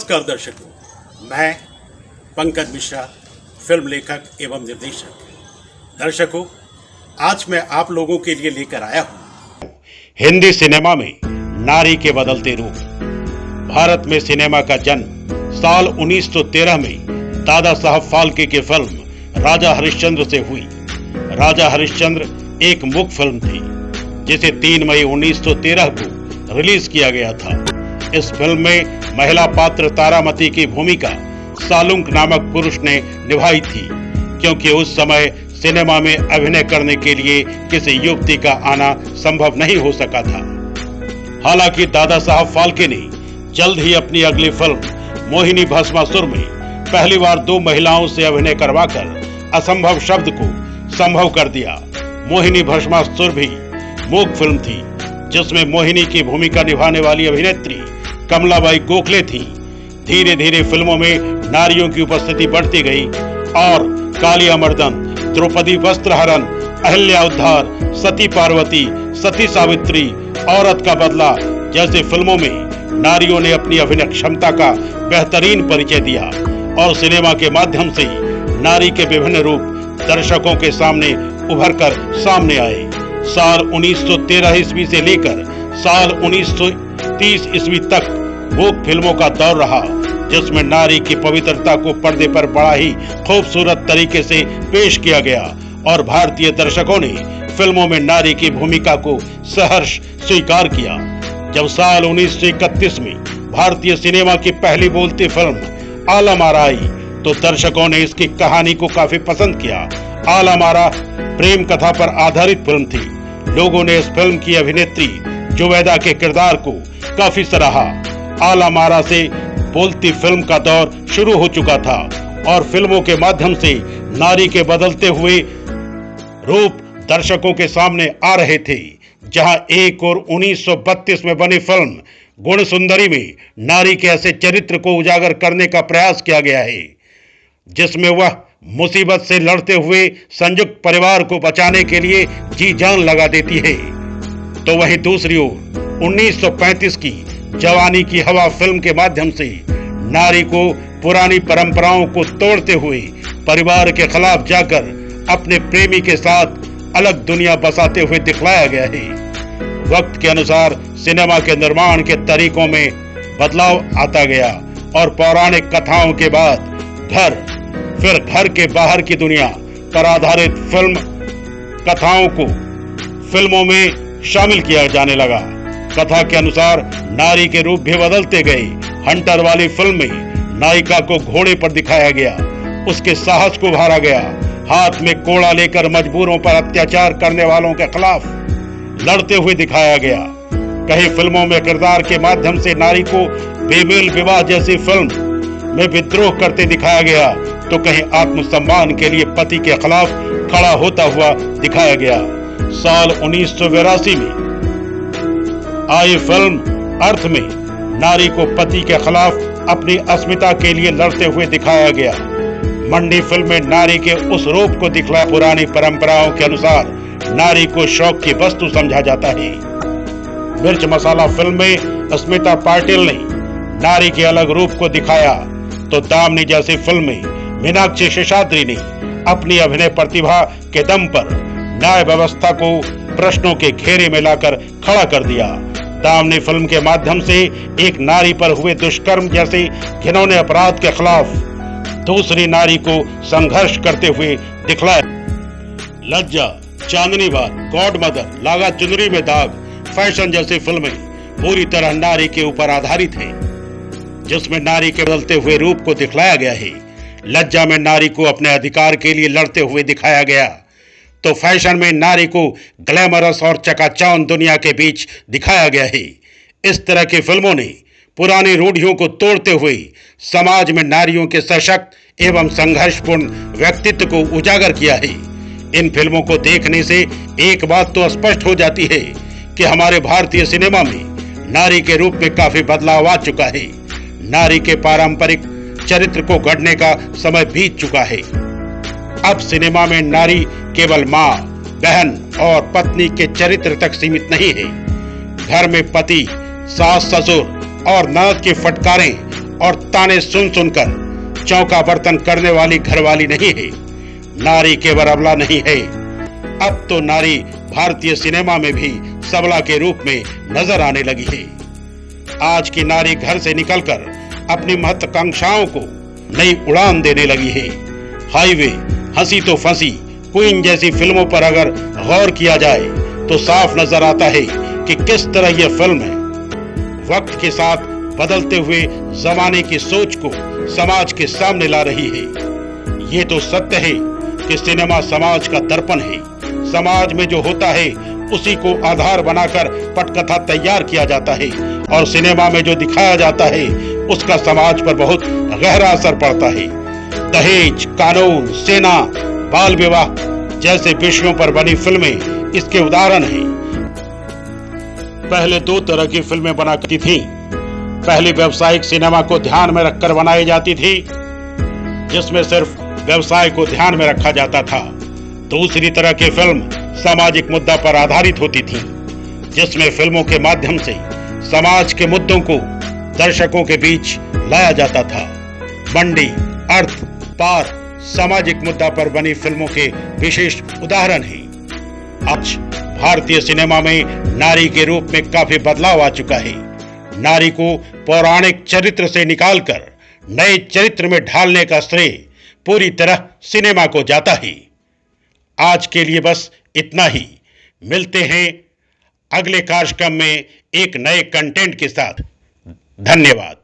नमस्कार दर्शकों, मैं पंकज मिश्रा, फिल्म लेखक एवं निर्देशक। दर्शकों, आज मैं आप लोगों के लिए लेकर आया हूं हिंदी सिनेमा में नारी के बदलते रूप। भारत में सिनेमा का जन्म साल 1913 में दादा साहब फाल्के की फिल्म राजा हरिश्चंद्र से हुई। राजा हरिश्चंद्र एक मूक फिल्म थी जिसे 3 मई 1913 को रिलीज किया गया था। इस फिल्म में महिला पात्र तारामती की भूमिका सालुंक नामक पुरुष ने निभाई थी, क्योंकि उस समय सिनेमा में अभिनय करने के लिए किसी युवती का आना संभव नहीं हो सका था। हालांकि दादा साहब फाल्के ने जल्द ही अपनी अगली फिल्म मोहिनी भस्मासुर में पहली बार 2 महिलाओं से अभिनय करवाकर असंभव शब्द को संभव कर दिया। मोहिनी भस्मासुर भी मूक फिल्म थी, जिसमें मोहिनी की भूमिका निभाने वाली अभिनेत्री कमलाबाई गोखले थी। धीरे धीरे फिल्मों में नारियों की उपस्थिति बढ़ती गई और कालिया मर्दन, द्रौपदी वस्त्रहरण, अहिल्या उद्धार, सती पार्वती, सती सावित्री, औरत का बदला जैसे फिल्मों में नारियों ने अपनी अभिनय क्षमता का बेहतरीन परिचय दिया और सिनेमा के माध्यम से नारी के विभिन्न रूप दर्शकों के सामने उभरकर सामने आए। साल 1913 ईस्वी से लेकर साल 1930 ईस्वी तक मूक फिल्मों का दौर रहा, जिसमें नारी की पवित्रता को पर्दे पर बड़ा ही खूबसूरत तरीके से पेश किया गया और भारतीय दर्शकों ने फिल्मों में नारी की भूमिका को सहर्ष स्वीकार किया। जब साल 1931 में भारतीय सिनेमा की पहली बोलती फिल्म आलम आरा आई, तो दर्शकों ने इसकी कहानी को काफी पसंद किया। आलम आरा प्रेम कथा पर आधारित फिल्म थी। लोगों ने इस फिल्म की अभिनेत्री जुबैदा के किरदार को काफी सराहा। आलम आरा से बोलती फिल्म का दौर शुरू हो चुका था और फिल्मों के माध्यम से नारी के बदलते हुए रूप दर्शकों के सामने आ रहे थे। जहां एक और 1932 में बनी फिल्म गुण सुंदरी में नारी के ऐसे चरित्र को उजागर करने का प्रयास किया गया है, जिसमें वह मुसीबत से लड़ते हुए संयुक्त परिवार को बचाने के लिए जी जान लगा देती है। तो वहीं दूसरी ओर 1935 की जवानी की हवा फिल्म के माध्यम से नारी को पुरानी परंपराओं को तोड़ते हुए परिवार के खिलाफ जाकर अपने प्रेमी के साथ अलग दुनिया बसाते हुए दिखलाया गया है। वक्त के अनुसार सिनेमा के निर्माण के तरीकों में बदलाव आता गया और पौराणिक कथाओं के बाद फिर घर के बाहर की दुनिया पर आधारित फिल्म कथाओं को फिल्मों में शामिल किया जाने लगा। कथा के अनुसार नारी के रूप भी बदलते गए। हंटर वाली फिल्म में नायिका को घोड़े पर दिखाया गया, उसके साहस को उभारा गया। हाथ में कोड़ा लेकर मजबूरों पर अत्याचार करने वालों के खिलाफ लड़ते हुए दिखाया गया। कई फिल्मों में किरदार के माध्यम से नारी को बेमेल विवाह जैसी फिल्म में विद्रोह करते दिखाया गया, तो कहीं आत्मसम्मान के लिए पति के खिलाफ खड़ा होता हुआ दिखाया गया। साल 1982 में आई फिल्म अर्थ में नारी को पति के खिलाफ अपनी अस्मिता के लिए लड़ते हुए दिखाया गया। मंडी फिल्म में नारी के उस रूप को दिखलाया। पुरानी परंपराओं के अनुसार नारी को शौक की वस्तु समझा जाता है। मिर्च मसाला फिल्म में स्मिता पाटिल ने नारी के अलग रूप को दिखाया, तो दामनी जैसी फिल्म में मीनाक्षी शेषाद्री ने अपनी अभिनय प्रतिभा के दम पर न्याय व्यवस्था को प्रश्नों के घेरे में लाकर खड़ा कर दिया। दामनी फिल्म के माध्यम से एक नारी पर हुए दुष्कर्म जैसे घिनौने अपराध के खिलाफ दूसरी नारी को संघर्ष करते हुए दिखलाया। लज्जा, चांदनी बार, गॉड मदर, लागा चुनरी में दाग, फैशन जैसी फिल्में पूरी तरह नारी के ऊपर आधारित है, जिसमें नारी के बदलते हुए रूप को दिखलाया गया है। लज्जा में नारी को अपने अधिकार के लिए लड़ते हुए दिखाया गया, तो फैशन में नारी को ग्लैमरस और चकाचौंध दुनिया के बीच दिखाया गया है। इस तरह की फिल्मों ने पुरानी रूढ़ियों को तोड़ते हुए समाज में नारियों के सशक्त एवं संघर्षपूर्ण व्यक्तित्व को उजागर किया है। इन फिल्मों को देखने से एक बात तो स्पष्ट हो जाती है कि हमारे भारतीय सिनेमा में नारी के रूप में काफी बदलाव आ चुका है। नारी के पारंपरिक चरित्र को गढ़ने का समय बीत चुका है। अब सिनेमा में नारी केवल माँ, बहन और पत्नी के चरित्र तक सीमित नहीं है। घर में पति, सास, ससुर और ननद की फटकारें और ताने सुन सुनकर चौंका बर्तन करने वाली घरवाली नहीं है। नारी केवल अबला नहीं है, अब तो नारी भारतीय सिनेमा में भी सबला के रूप में नजर आने लगी है। आज की नारी घर से निकलकर अपनी महत्वाकांक्षाओं को नई उड़ान देने लगी है। हाईवे, हंसी तो फंसी, क्वीन जैसी फिल्मों पर अगर गौर किया जाए तो साफ नजर आता है कि किस तरह यह फिल्म वक्त के साथ बदलते हुए जमाने की सोच को समाज के सामने ला रही है। ये तो सत्य है कि सिनेमा समाज का दर्पण है। समाज में जो होता है उसी को आधार बनाकर पटकथा तैयार किया जाता है और सिनेमा में जो दिखाया जाता है उसका समाज पर बहुत गहरा असर पड़ता है। दहेज, कानून, सेना, बाल विवाह जैसे विषयों पर बनी फिल्में इसके उदाहरण हैं। पहले दो तरह की फिल्में बना करती थी। पहली व्यावसायिक सिनेमा को ध्यान में रखकर बनाई जाती थी, जिसमें सिर्फ व्यवसाय को ध्यान में रखा जाता था। दूसरी तरह की फिल्म सामाजिक मुद्दा पर आधारित होती थी, जिसमें फिल्मों के माध्यम से समाज के मुद्दों को दर्शकों के बीच लाया जाता था। मंडी, अर्थ, पार सामाजिक मुद्दा पर बनी फिल्मों के विशेष उदाहरण हैं। आज भारतीय सिनेमा में नारी के रूप में काफी बदलाव आ चुका है। नारी को पौराणिक चरित्र से निकालकर नए चरित्र में ढालने का श्रेय पूरी तरह सिनेमा को जाता है। आज के लिए बस इतना ही। मिलते हैं अगले कार्यक्रम में एक नए कंटेंट के साथ। धन्यवाद।